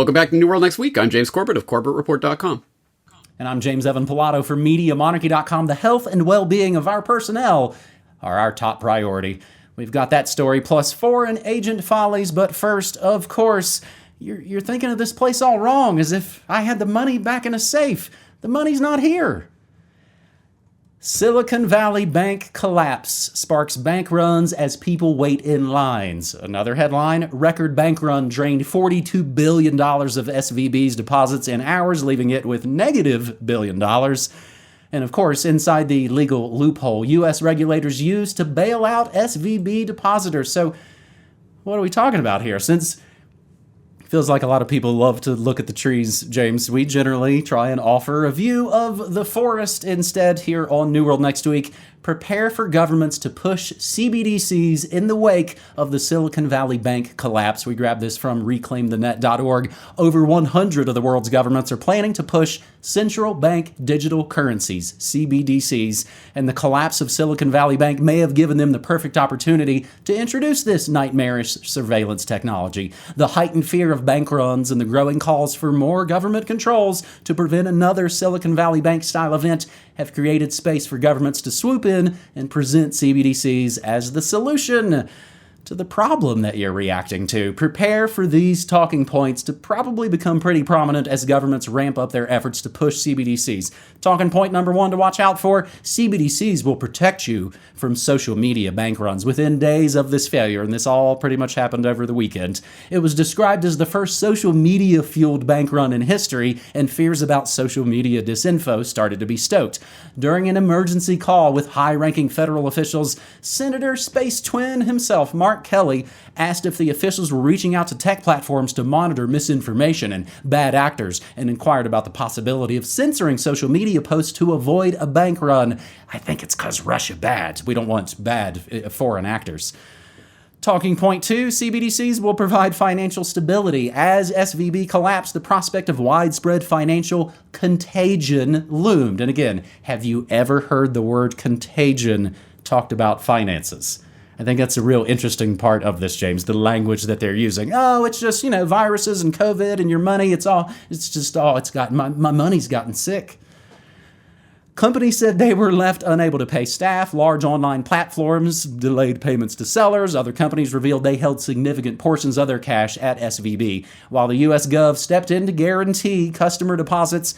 Welcome back to New World Next Week. I'm James Corbett of CorbettReport.com. And I'm James Evan Pilato from MediaMonarchy.com. The health and well-being of our personnel are our top priority. We've got that story plus foreign agent follies, but first, of course, you're thinking of this place all wrong, as if I had the money back in a safe. The money's not here. Silicon Valley Bank collapse sparks bank runs as people wait in lines. Another headline, record bank run drained $42 billion of SVB's deposits in hours, leaving it with negative $1 billion. And of course, inside the legal loophole U.S. regulators use to bail out SVB depositors. So what are we talking about here? Since feels like a lot of people love to look at the trees, James, we generally try and offer a view of the forest instead here on New World Next Week. Prepare for governments to push CBDCs in the wake of the Silicon Valley Bank collapse. We grabbed this from reclaimthenet.org. Over 100 of the world's governments are planning to push central bank digital currencies, CBDCs, and the collapse of Silicon Valley Bank may have given them the perfect opportunity to introduce this nightmarish surveillance technology. The heightened fear of bank runs and the growing calls for more government controls to prevent another Silicon Valley Bank-style event have created space for governments to swoop in and present CBDCs as the solution to the problem that you're reacting to. Prepare for these talking points to probably become pretty prominent as governments ramp up their efforts to push CBDCs. Talking point number one to watch out for, CBDCs will protect you from social media bank runs within days of this failure, and this all pretty much happened over the weekend. It was described as the first social media-fueled bank run in history, and fears about social media disinfo started to be stoked. During an emergency call with high-ranking federal officials, Senator Space Twin himself, Mark Kelly, asked if the officials were reaching out to tech platforms to monitor misinformation and bad actors, and inquired about the possibility of censoring social media posts to avoid a bank run. I think it's because Russia bad. We don't want bad foreign actors. Talking point two, CBDCs will provide financial stability. As SVB collapsed, the prospect of widespread financial contagion loomed. And again, have you ever heard the word contagion talked about finances? I think that's a real interesting part of this, James, the language that they're using. Oh, it's just, viruses and COVID and your money. It's got my money's gotten sick. Companies said they were left unable to pay staff. Large online platforms delayed payments to sellers. Other companies revealed they held significant portions of their cash at SVB. While the U.S. Gov stepped in to guarantee customer deposits,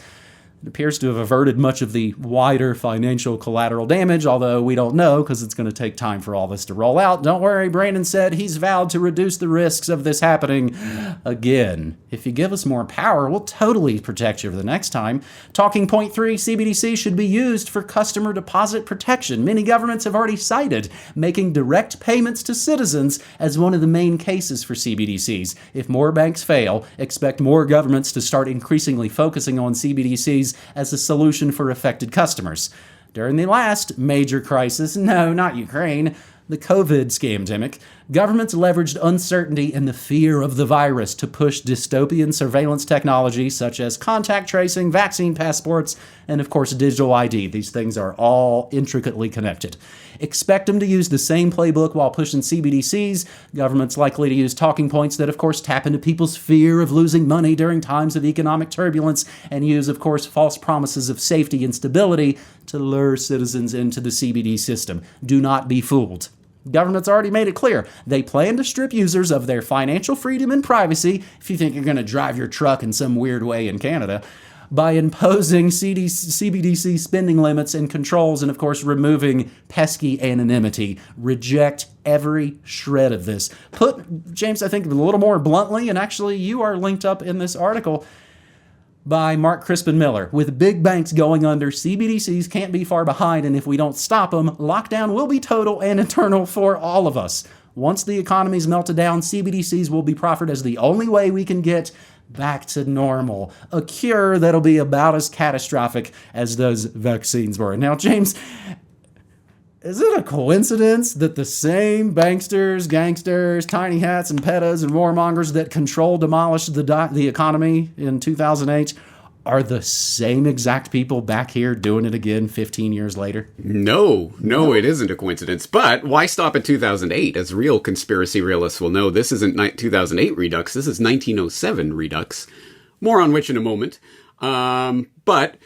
it appears to have averted much of the wider financial collateral damage, although we don't know because it's going to take time for all this to roll out. Don't worry, Brandon said he's vowed to reduce the risks of this happening again. If you give us more power, we'll totally protect you for the next time. Talking point three, CBDC should be used for customer deposit protection. Many governments have already cited making direct payments to citizens as one of the main cases for CBDCs. If more banks fail, expect more governments to start increasingly focusing on CBDCs as a solution for affected customers. During the last major crisis, no, not Ukraine, the COVID scamdemic, governments leveraged uncertainty and the fear of the virus to push dystopian surveillance technology such as contact tracing, vaccine passports, and of course digital ID. These things are all intricately connected. Expect them to use the same playbook while pushing CBDCs. Governments likely to use talking points that of course tap into people's fear of losing money during times of economic turbulence and use of course false promises of safety and stability to lure citizens into the CBD system. Do not be fooled. Government's already made it clear. They plan to strip users of their financial freedom and privacy, if you think you're going to drive your truck in some weird way in Canada, by imposing CBDC spending limits and controls and, of course, removing pesky anonymity. Reject every shred of this. Put, James, I think a little more bluntly, and actually you are linked up in this article, by Mark Crispin Miller. With big banks going under, CBDCs can't be far behind, and if we don't stop them, lockdown will be total and eternal for all of us. Once the economy's melted down, CBDCs will be proffered as the only way we can get back to normal. A cure that'll be about as catastrophic as those vaccines were. Now, James, is it a coincidence that the same banksters, gangsters, tiny hats, and petas and warmongers that demolished the economy in 2008 Are the same exact people back here doing it again 15 years later? No, it isn't a coincidence. But why stop at 2008? As real conspiracy realists will know, this isn't 2008 Redux. This is 1907 Redux. More on which in a moment. But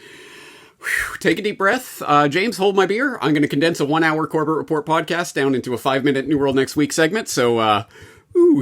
take a deep breath. James, hold my beer. I'm going to condense a 1-hour Corbett Report podcast down into a 5-minute New World Next Week segment. So,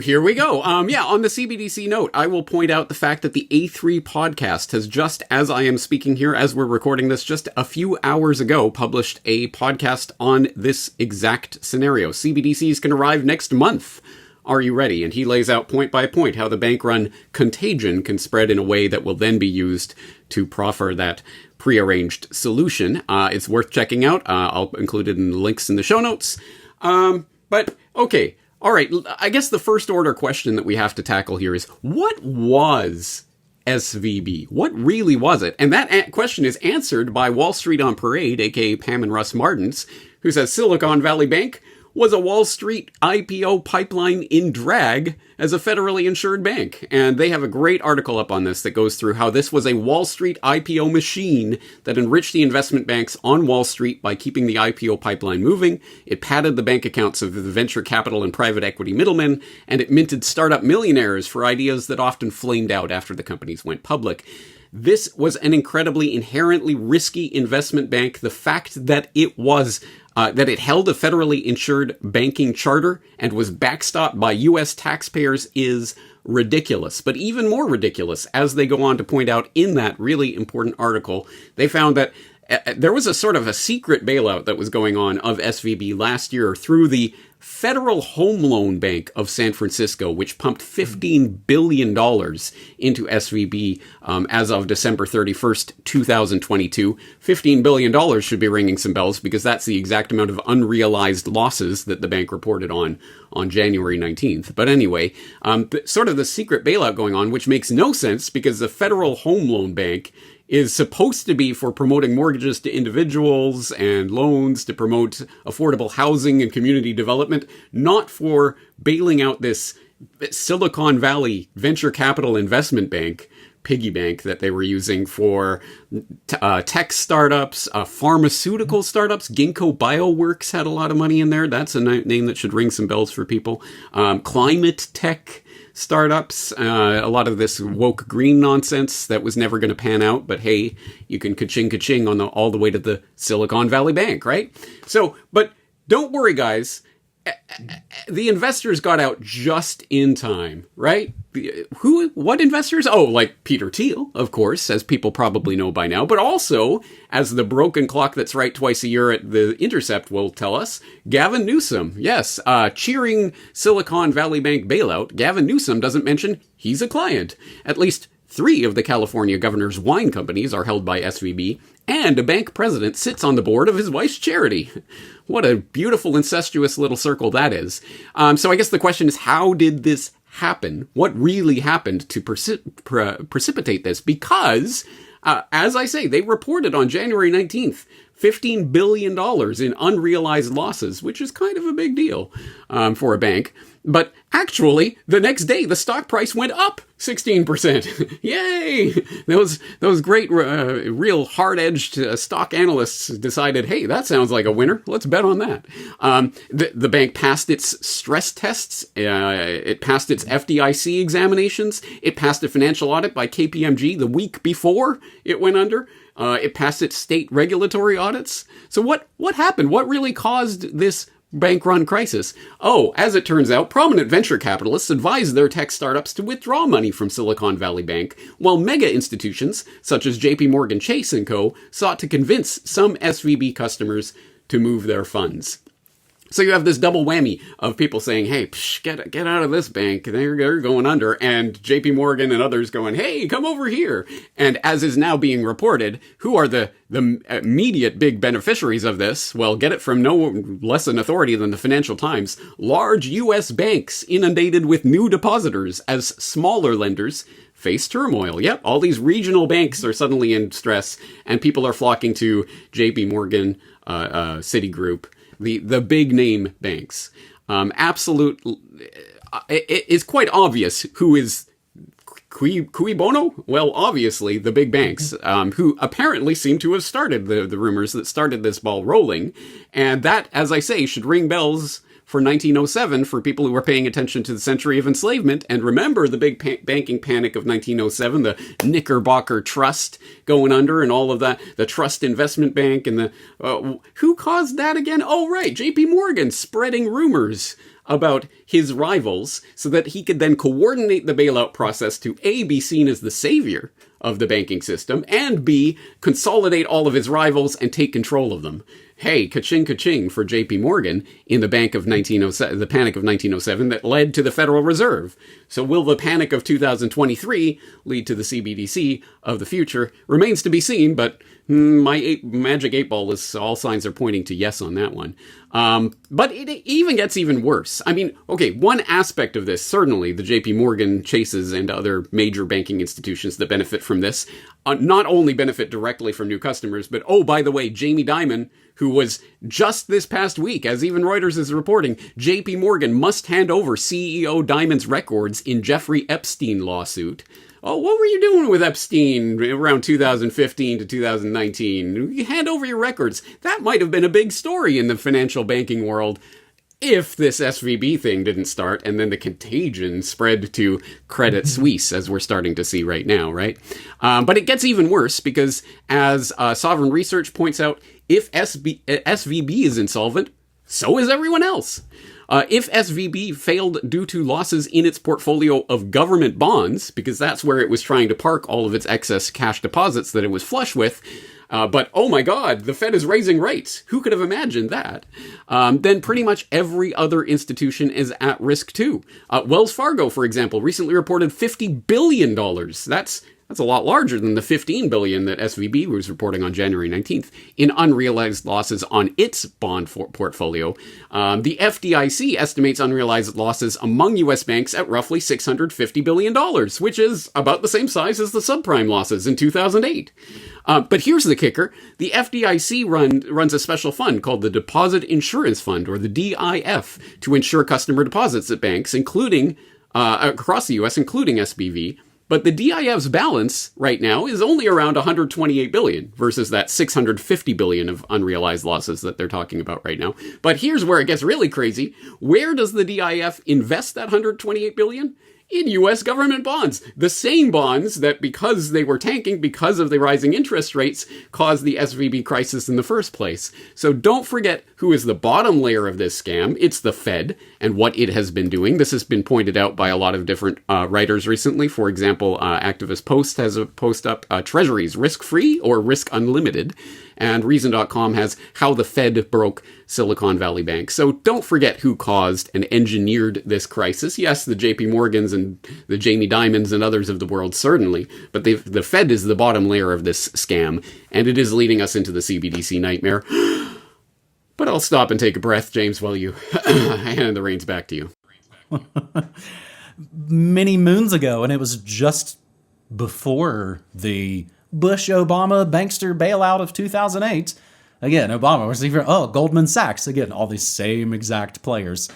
here we go. On the CBDC note, I will point out the fact that the A3 podcast has just, as I am speaking here, as we're recording this, just a few hours ago, published a podcast on this exact scenario. CBDCs can arrive next month. Are you ready? And he lays out point by point how the bank run Contagion can spread in a way that will then be used to proffer that prearranged solution. It's worth checking out. I'll include it in the links in the show notes. But okay. All right, I guess the first order question that we have to tackle here is, what was SVB? What really was it? And that question is answered by Wall Street on Parade, aka Pam and Russ Martins, who says Silicon Valley Bank was a Wall Street IPO pipeline in drag as a federally insured bank. And they have a great article up on this that goes through how this was a Wall Street IPO machine that enriched the investment banks on Wall Street by keeping the IPO pipeline moving. It padded the bank accounts of the venture capital and private equity middlemen, and it minted startup millionaires for ideas that often flamed out after the companies went public. This was an incredibly inherently risky investment bank. The fact that it was that it held a federally insured banking charter and was backstopped by U.S. taxpayers is ridiculous. But even more ridiculous, as they go on to point out in that really important article, they found that there was a sort of a secret bailout that was going on of SVB last year through the Federal Home Loan Bank of San Francisco, which pumped $15 billion into SVB as of December 31st, 2022. $15 billion should be ringing some bells because that's the exact amount of unrealized losses that the bank reported on January 19th. But anyway, sort of the secret bailout going on, which makes no sense because the Federal Home Loan Bank is supposed to be for promoting mortgages to individuals and loans to promote affordable housing and community development, not for bailing out this Silicon Valley venture capital investment bank, piggy bank, that they were using for tech startups, pharmaceutical startups. Ginkgo Bioworks had a lot of money in there. That's a name that should ring some bells for people. Climate tech startups, a lot of this woke green nonsense that was never going to pan out, but hey, you can ka-ching on all the way to the Silicon Valley Bank, right? So, but don't worry, guys. The investors got out just in time, right? What investors? Oh, like Peter Thiel, of course, as people probably know by now, but also, as the broken clock that's right twice a year at The Intercept will tell us, Gavin Newsom. Yes, cheering Silicon Valley Bank bailout, Gavin Newsom doesn't mention he's a client. At least 3 of the California governor's wine companies are held by SVB, and a bank president sits on the board of his wife's charity. What a beautiful, incestuous little circle that is. So I guess the question is, how did this happen? What really happened to precipitate this? Because, as I say, they reported on January 19th, $15 billion in unrealized losses, which is kind of a big deal for a bank. But actually, the next day, the stock price went up 16%. Yay! Those great, real hard-edged stock analysts decided, hey, that sounds like a winner. Let's bet on that. The bank passed its stress tests. It passed its FDIC examinations. It passed a financial audit by KPMG the week before it went under. It passed its state regulatory audits. So what happened? What really caused this bank run crisis? Oh, as it turns out, prominent venture capitalists advised their tech startups to withdraw money from Silicon Valley Bank, while mega institutions such as JP Morgan Chase & Co. sought to convince some SVB customers to move their funds. So you have this double whammy of people saying, hey, get out of this bank, they're going under, and JP Morgan and others going, hey, come over here. And as is now being reported, who are the immediate big beneficiaries of this? Well, get it from no less an authority than the Financial Times. Large U.S. banks inundated with new depositors as smaller lenders face turmoil. Yep, all these regional banks are suddenly in stress, and people are flocking to JP Morgan, Citigroup, the big name banks. It is quite obvious who is Cui bono? Well, obviously, the big banks, who apparently seem to have started the rumors that started this ball rolling. And that, as I say, should ring bells for 1907 for people who were paying attention to the century of enslavement. And remember the big banking panic of 1907, the Knickerbocker Trust going under and all of that, the Trust Investment Bank and who caused that again? Oh, right, J.P. Morgan spreading rumors about his rivals so that he could then coordinate the bailout process to A, be seen as the savior of the banking system, and B, consolidate all of his rivals and take control of them. Hey, ka-ching for J.P. Morgan in the panic of 1907 that led to the Federal Reserve. So will the panic of 2023 lead to the CBDC of the future? Remains to be seen, but my magic 8-ball is all signs are pointing to yes on that one. But it even gets even worse. I mean, okay, one aspect of this, certainly the JP Morgan, Chases, and other major banking institutions that benefit from this, not only benefit directly from new customers, but, oh, by the way, Jamie Dimon, who was just this past week, as even Reuters is reporting, JP Morgan must hand over CEO Dimon's records in Jeffrey Epstein lawsuit. Oh, what were you doing with Epstein around 2015 to 2019? You hand over your records. That might have been a big story in the financial banking world if this SVB thing didn't start and then the contagion spread to Credit Suisse, as we're starting to see right now, right? But it gets even worse because, as Sovereign Research points out, if SVB is insolvent, so is everyone else. If SVB failed due to losses in its portfolio of government bonds, because that's where it was trying to park all of its excess cash deposits that it was flush with, but oh my God, the Fed is raising rates. Who could have imagined that? Then pretty much every other institution is at risk too. Wells Fargo, for example, recently reported $50 billion. That's a lot larger than the $15 billion that SVB was reporting on January 19th in unrealized losses on its bond portfolio. The FDIC estimates unrealized losses among U.S. banks at roughly $650 billion, which is about the same size as the subprime losses in 2008. But here's the kicker. The FDIC runs a special fund called the Deposit Insurance Fund, or the DIF, to insure customer deposits at banks, including across the U.S., including SBV. But the DIF's balance right now is only around $128 billion versus that $650 billion of unrealized losses that they're talking about right now. But here's where it gets really crazy. Where does the DIF invest that $128 billion? In U.S. government bonds. The same bonds that, because they were tanking because of the rising interest rates, caused the SVB crisis in the first place. So don't forget who is the bottom layer of this scam. It's the Fed and what it has been doing. This has been pointed out by a lot of different writers recently. For example, Activist Post has a post up, Treasuries, risk-free or risk unlimited? And Reason.com has how the Fed broke Silicon Valley Bank. So don't forget who caused and engineered this crisis. Yes, the JP Morgans and the Jamie Dimons and others of the world, certainly. But the Fed is the bottom layer of this scam, and it is leading us into the CBDC nightmare. But I'll stop and take a breath, James, while you hand the reins back to you. Many moons ago, and it was just before the Bush-Obama bankster bailout of 2008. Again, Obama was even, Goldman Sachs. Again, all these same exact players.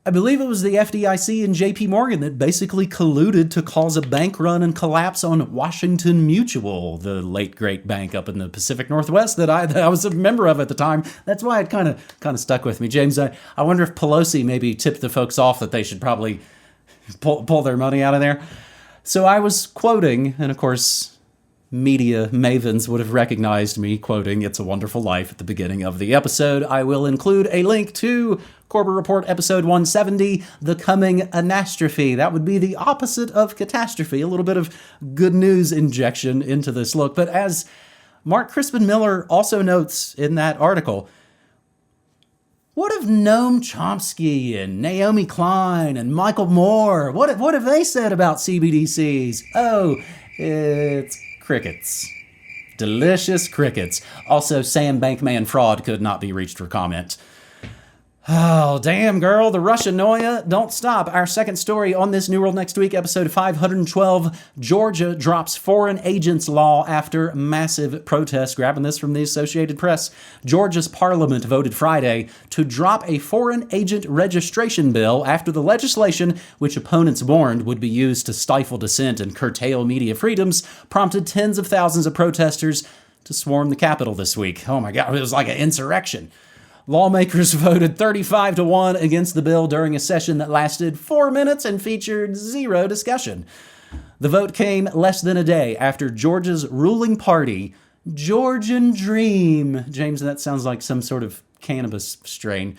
I believe it was the FDIC and JP Morgan that basically colluded to cause a bank run and collapse on Washington Mutual, the late great bank up in the Pacific Northwest that I was a member of at the time. That's why it kind of stuck with me. James, I wonder if Pelosi maybe tipped the folks off that they should probably pull their money out of there. So I was quoting, and of course, media mavens would have recognized me quoting It's a Wonderful Life at the beginning of the episode. I will include a link to Corbett Report episode 170, The Coming Anastrophe. That would be the opposite of catastrophe, a little bit of good news injection into this look. But as Mark Crispin Miller also notes in that article, what have Noam Chomsky and Naomi Klein and Michael Moore, what have they said about CBDCs? Oh, it's crickets. Delicious crickets. Also, Sam Bankman Fraud could not be reached for comment. Oh, damn, girl. The Russianoia don't stop. Our second story on this New World Next Week, episode 512. Georgia drops foreign agents law after massive protests. Grabbing this from the Associated Press. Georgia's parliament voted Friday to drop a foreign agent registration bill after the legislation, which opponents warned would be used to stifle dissent and curtail media freedoms, prompted tens of thousands of protesters to swarm the Capitol this week. Oh my God, it was like an insurrection. Lawmakers voted 35-1 against the bill during a session that lasted 4 minutes and featured zero discussion. The vote came less than a day after Georgia's ruling party, Georgian Dream, James, that sounds like some sort of cannabis strain,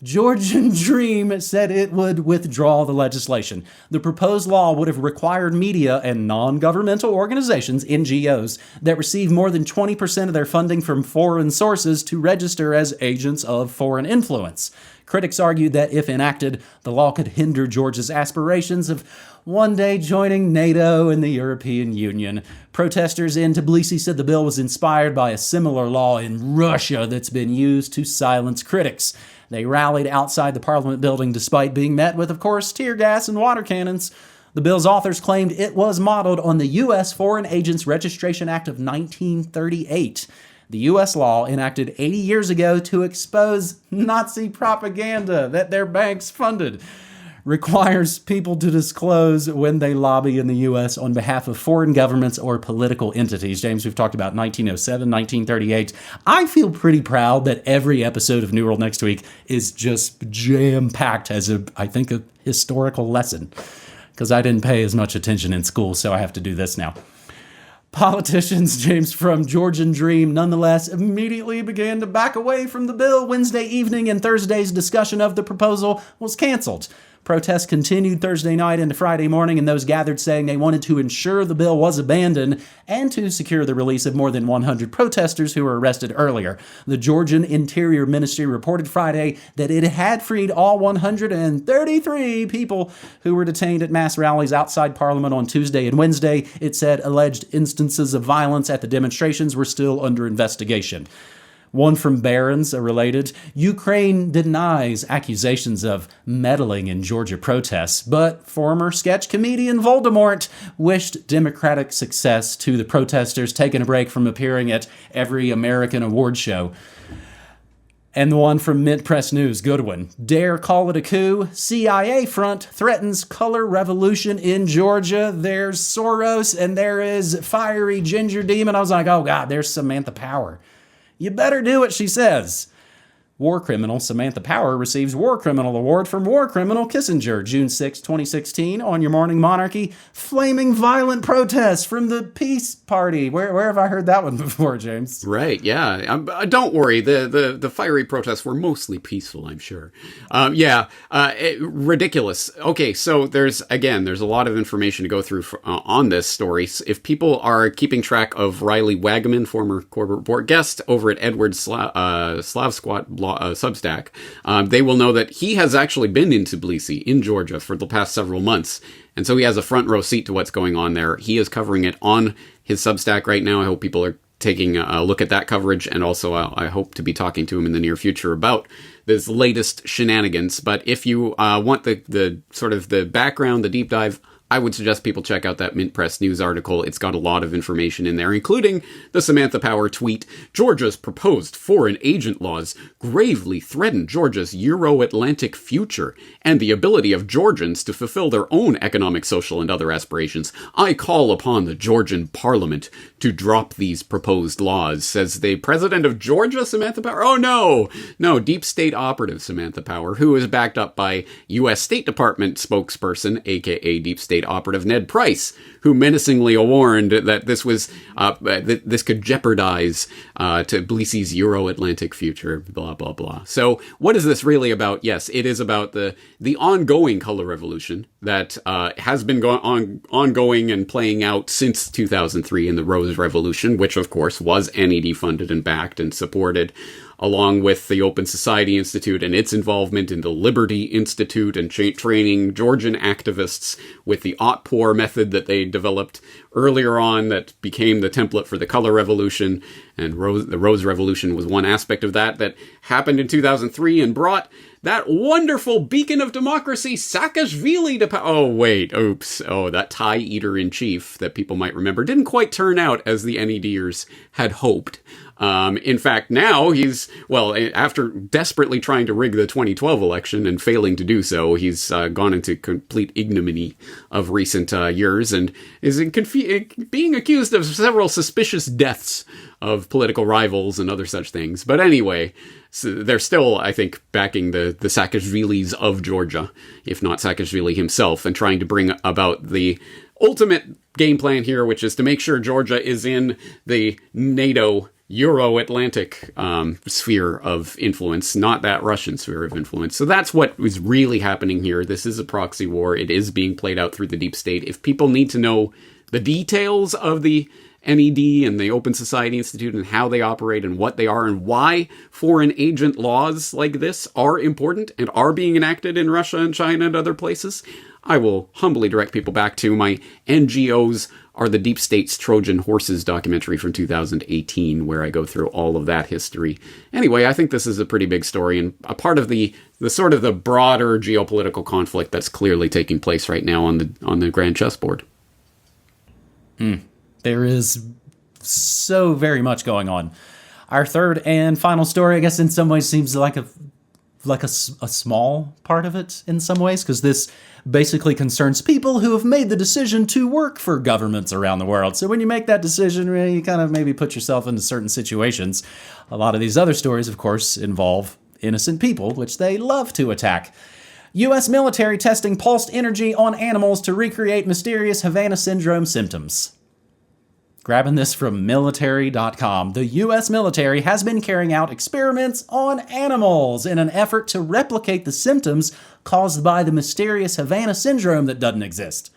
Georgian Dream said it would withdraw the legislation. The proposed law would have required media and non-governmental organizations, NGOs, that receive more than 20% of their funding from foreign sources to register as agents of foreign influence. Critics argued that if enacted, the law could hinder Georgia's aspirations of one day joining NATO and the European Union. Protesters in Tbilisi said the bill was inspired by a similar law in Russia that's been used to silence critics. They rallied outside the Parliament building despite being met with, of course, tear gas and water cannons. The bill's authors claimed it was modeled on the U.S. Foreign Agents Registration Act of 1938. The U.S. law enacted 80 years ago to expose Nazi propaganda that their banks funded requires people to disclose when they lobby in the U.S. on behalf of foreign governments or political entities. James, we've talked about 1907, 1938. I feel pretty proud that every episode of New World Next Week is just jam-packed as I think, a historical lesson, because I didn't pay as much attention in school, so I have to do this now. Politicians, James, from Georgian Dream, nonetheless, immediately began to back away from the bill Wednesday evening, and Thursday's discussion of the proposal was canceled. Protests continued Thursday night into Friday morning, and those gathered saying they wanted to ensure the bill was abandoned and to secure the release of more than 100 protesters who were arrested earlier. The Georgian Interior Ministry reported Friday that it had freed all 133 people who were detained at mass rallies outside Parliament on Tuesday and Wednesday. It said alleged instances of violence at the demonstrations were still under investigation. One from Barron's, a related. Ukraine denies accusations of meddling in Georgia protests, but former sketch comedian Voldemort wished democratic success to the protesters, taking a break from appearing at every American award show. And the one from Mint Press News, good one. Dare call it a coup? CIA front threatens color revolution in Georgia. There's Soros and there is fiery ginger demon. I was like, oh God, there's Samantha Power. You better do what she says. War criminal Samantha Power receives War Criminal Award from War Criminal Kissinger, June 6, 2016, on Your Morning Monarchy. Flaming violent protests from the Peace Party. Where have I heard that one before, James? Right, yeah. Don't worry, the fiery protests were mostly peaceful, I'm sure. Ridiculous. Okay, so there's a lot of information to go through on this story. If people are keeping track of Riley Wagaman, former Corbett Report guest over at Edward Slav Squat blog, Substack, they will know that he has actually been in Tbilisi, in Georgia, for the past several months. And so he has a front row seat to what's going on there. He is covering it on his Substack right now. I hope people are taking a look at that coverage. And also, I hope to be talking to him in the near future about this latest shenanigans. But if you want the sort of the background, the deep dive, I would suggest people check out that Mint Press News article. It's got a lot of information in there, including the Samantha Power tweet. Georgia's proposed foreign agent laws gravely threaten Georgia's Euro-Atlantic future and the ability of Georgians to fulfill their own economic, social, and other aspirations. I call upon the Georgian parliament to drop these proposed laws, says the president of Georgia, Samantha Power. Oh, no, deep state operative Samantha Power, who is backed up by U.S. State Department spokesperson, aka deep state operative Ned Price, who menacingly warned that this was this could jeopardize Tbilisi's Euro-Atlantic future, blah, blah, blah. So what is this really about? Yes, it is about the ongoing color revolution that has been ongoing and playing out since 2003 in the Rose Revolution, which, of course, was NED funded and backed and supported. along with the Open Society Institute and its involvement in the Liberty Institute and training Georgian activists with the Otpor method that they developed earlier on that became the template for the color revolution. And the Rose Revolution was one aspect of that happened in 2003 and brought that wonderful beacon of democracy, Saakashvili, to power. Oh, wait. Oops. Oh, that Thai eater-in-chief that people might remember didn't quite turn out as the NEDers had hoped. In fact, now after desperately trying to rig the 2012 election and failing to do so, he's gone into complete ignominy of recent years and is being accused of several suspicious deaths of political rivals and other such things. But anyway, so they're still, I think, backing the Saakashvilis of Georgia, if not Saakashvili himself, and trying to bring about the ultimate game plan here, which is to make sure Georgia is in the NATO Euro-Atlantic sphere of influence, not that Russian sphere of influence. So that's what is really happening here. This is a proxy war. It is being played out through the deep state. If people need to know the details of the NED and the Open Society Institute and how they operate and what they are and why foreign agent laws like this are important and are being enacted in Russia and China and other places, I will humbly direct people back to my NGOs Are the Deep State's Trojan Horses documentary from 2018, where I go through all of that history. Anyway, I think this is a pretty big story and a part of the sort of the broader geopolitical conflict that's clearly taking place right now on the grand chessboard. There is so very much going on. Our third and final story, I guess in some ways seems like a small part of it in some ways, because this basically concerns people who have made the decision to work for governments around the world. So when you make that decision, you kind of maybe put yourself into certain situations. A lot of these other stories, of course, involve innocent people, which they love to attack. U.S. military testing pulsed energy on animals to recreate mysterious Havana syndrome symptoms. Grabbing this from military.com, the U.S. military has been carrying out experiments on animals in an effort to replicate the symptoms caused by the mysterious Havana syndrome that doesn't exist.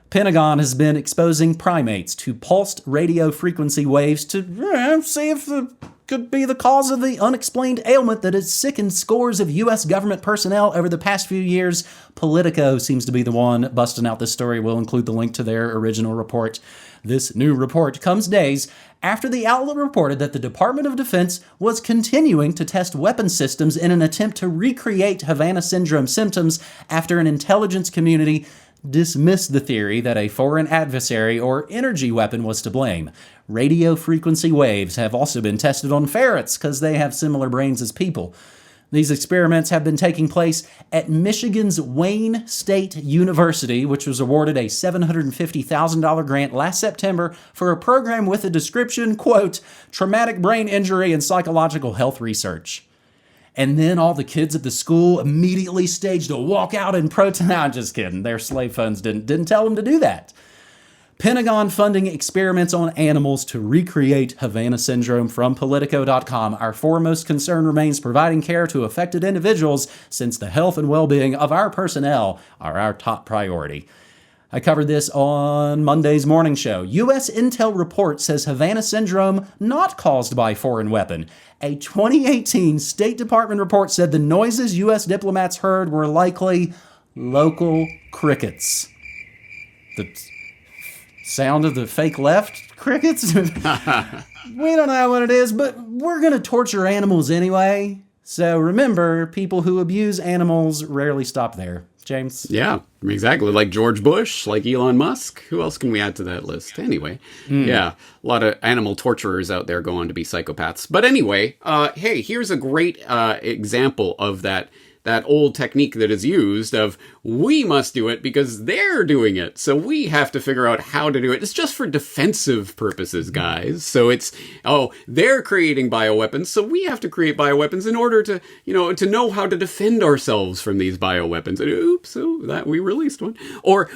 Pentagon has been exposing primates to pulsed radio frequency waves to see if it could be the cause of the unexplained ailment that has sickened scores of U.S. government personnel over the past few years. Politico seems to be the one busting out this story. We'll include the link to their original report. This new report comes days after the outlet reported that the Department of Defense was continuing to test weapon systems in an attempt to recreate Havana syndrome symptoms after an intelligence community dismissed the theory that a foreign adversary or energy weapon was to blame. Radio frequency waves have also been tested on ferrets because they have similar brains as people. These experiments have been taking place at Michigan's Wayne State University, which was awarded a $750,000 grant last September for a program with a description, quote, traumatic brain injury and psychological health research. And then all the kids at the school immediately staged a walkout in protest. No, I'm just kidding. Their slave funds didn't tell them to do that. Pentagon funding experiments on animals to recreate Havana syndrome from Politico.com. Our foremost concern remains providing care to affected individuals since the health and well-being of our personnel are our top priority. I covered this on Monday's morning show. U.S. Intel report says Havana syndrome not caused by foreign weapon. A 2018 State Department report said the noises U.S. diplomats heard were likely local crickets. The sound of the fake left crickets? We don't know what it is, but we're going to torture animals anyway. So remember, people who abuse animals rarely stop there. James? Yeah, exactly. Like George Bush, like Elon Musk. Who else can we add to that list? Anyway, yeah, a lot of animal torturers out there go on to be psychopaths. But anyway, hey, here's a great example of that old technique that is used of we must do it because they're doing it. So we have to figure out how to do it. It's just for defensive purposes, guys. So it's, they're creating bioweapons. So we have to create bioweapons in order to, to know how to defend ourselves from these bioweapons. And oops, that we released one. Or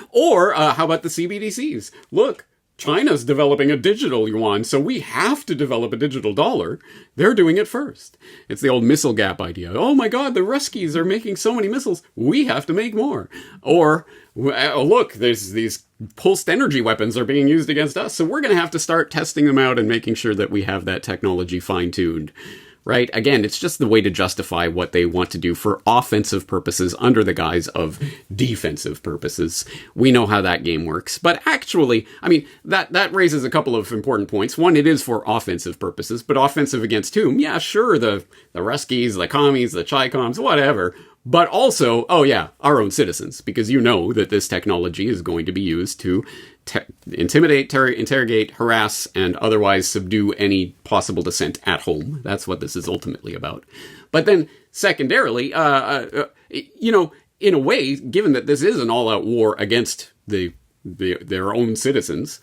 how about the CBDCs? Look, China's developing a digital yuan, so we have to develop a digital dollar. They're doing it first. It's the old missile gap idea. Oh my God, the Ruskies are making so many missiles. We have to make more. Or, look, there's these pulsed energy weapons are being used against us, so we're going to have to start testing them out and making sure that we have that technology fine-tuned. right? Again, it's just the way to justify what they want to do for offensive purposes under the guise of defensive purposes. We know how that game works. But actually, I mean, that raises a couple of important points. One, it is for offensive purposes, but offensive against whom? Yeah, sure, the Ruskies, the commies, the Chi-Coms, whatever. But also, oh yeah, our own citizens, because you know that this technology is going to be used to intimidate, interrogate, harass, and otherwise subdue any possible dissent at home. That's what this is ultimately about. But then, secondarily, you know, in a way, given that this is an all-out war against their own citizens,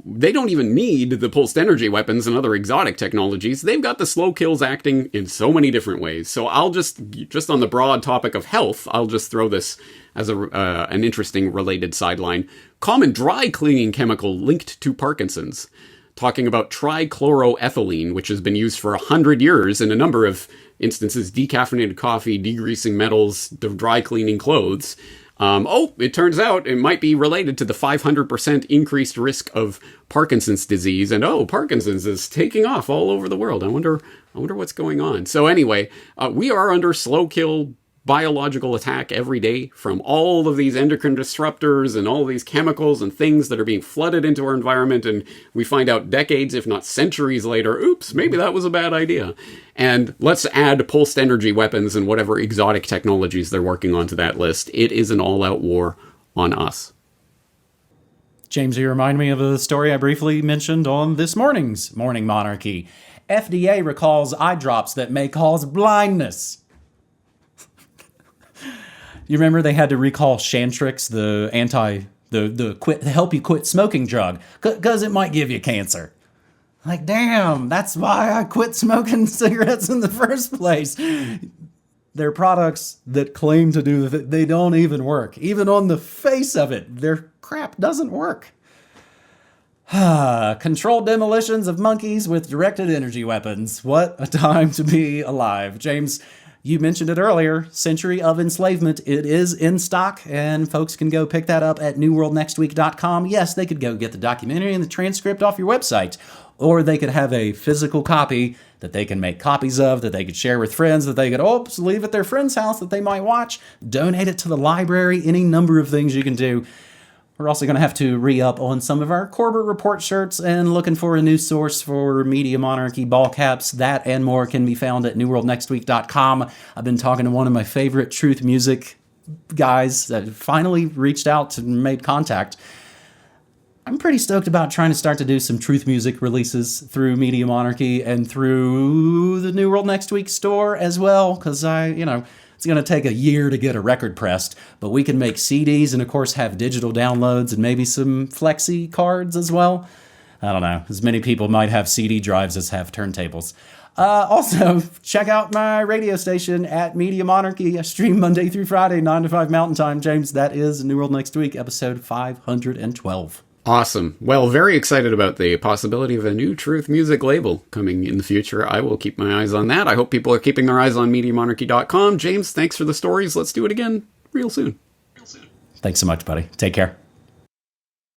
they don't even need the pulsed energy weapons and other exotic technologies. They've got the slow kills acting in so many different ways. So I'll just on the broad topic of health, I'll just throw this as an interesting related sideline. Common dry cleaning chemical linked to Parkinson's. Talking about trichloroethylene, which has been used for 100 years in a number of instances, decaffeinated coffee, degreasing metals, dry cleaning clothes. It turns out it might be related to the 500% increased risk of Parkinson's disease. And Parkinson's is taking off all over the world. I wonder what's going on. So anyway, we are under slow kill biological attack every day from all of these endocrine disruptors and all these chemicals and things that are being flooded into our environment. And we find out decades, if not centuries later, oops, maybe that was a bad idea. And let's add pulsed energy weapons and whatever exotic technologies they're working on to that list. It is an all-out war on us. James, you remind me of a story I briefly mentioned on this morning's Morning Monarchy. FDA recalls eye drops that may cause blindness. You remember they had to recall Chantrix, the help you quit smoking drug, because it might give you cancer. Like, damn, that's why I quit smoking cigarettes in the first place. They're products that claim to do that. They don't even work. Even on the face of it, their crap doesn't work. Controlled demolitions of monkeys with directed energy weapons. What a time to be alive. James, you mentioned it earlier, Century of Enslavement. It is in stock, and folks can go pick that up at newworldnextweek.com. Yes, they could go get the documentary and the transcript off your website, or they could have a physical copy that they can make copies of, that they could share with friends, that they could leave at their friend's house that they might watch, donate it to the library, any number of things you can do. We're also going to have to re-up on some of our Corbett Report shirts and looking for a new source for Media Monarchy ball caps. That and more can be found at newworldnextweek.com. I've been talking to one of my favorite truth music guys that finally reached out and made contact. I'm pretty stoked about trying to start to do some truth music releases through Media Monarchy and through the New World Next Week store as well, because it's going to take a year to get a record pressed, but we can make CDs and, of course, have digital downloads and maybe some flexi cards as well. I don't know. As many people might have CD drives as have turntables. Also, check out my radio station at Media Monarchy. I stream Monday through Friday, 9 to 5 Mountain Time. James, that is New World Next Week, episode 512. Awesome. Well, very excited about the possibility of a new truth music label coming in the future. I will keep my eyes on that. I hope people are keeping their eyes on MediaMonarchy.com. James, thanks for the stories. Let's do it again real soon. Thanks so much, buddy. Take care.